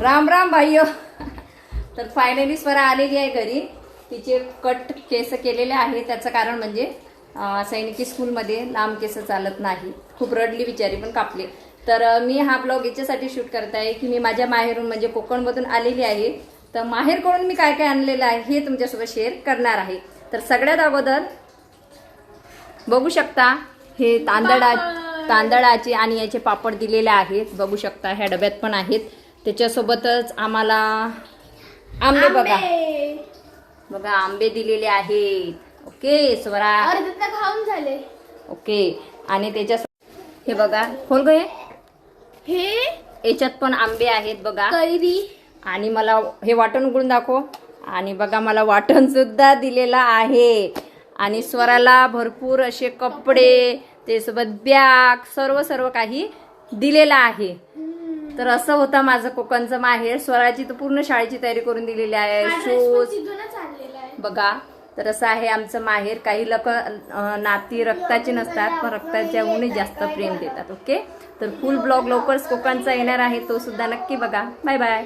राम राम भाईयो. तर फायनली स्वरा आलेली आहे घरी. तिचे कट केस केलेले आहे. त्याचं कारण म्हणजे सैनिकी स्कूलमध्ये लांब केस चालत नाही. खूप रडली बिचारी, पण कापले. तर मी हा ब्लॉग याच्यासाठी शूट करत आहे की मी माझ्या माहेरून म्हणजे कोकणमधून आलेली आहे. तर माहेरकडून मी काय काय आणलेलं आहे हे तुमच्यासोबत शेअर करणार आहे. तर सगळ्यात अगोदर बघू शकता हे तांदळाचे आणि याचे पापड दिलेले आहेत. बघू शकता ह्या डब्यात पण आहेत. त्याच्यासोबतच आम्हाला आंबे बघा आंबे दिलेले आहेत. ओके स्वरा खाऊन झाले. ओके. आणि त्याच्या हे बघा खोल गए हे याच्यात पण आंबे आहेत बघा. कैरी आणि मला हे वाटण उघडून दाखव. आणि बघा मला वाटण सुद्धा दिलेलं आहे. आणि स्वराला भरपूर असे कपडे, ते सोबत बॅग, सर्व काही दिलेलं आहे. तर असं होतं माझं कोकणचं माहेर. स्वराची तर पूर्ण शाळेची तयारी करून दिलेली आहे. शूज बघा. तर असं आहे आमचं माहेर. काही लोक नाती रक्ताचे नसतात, पण रक्ताच्या उन्ही जास्त प्रेम देतात. ओके. तर फुल ब्लॉग लवकरच कोकणचा येणार आहे, तो सुद्धा नक्की बघा. Bye bye.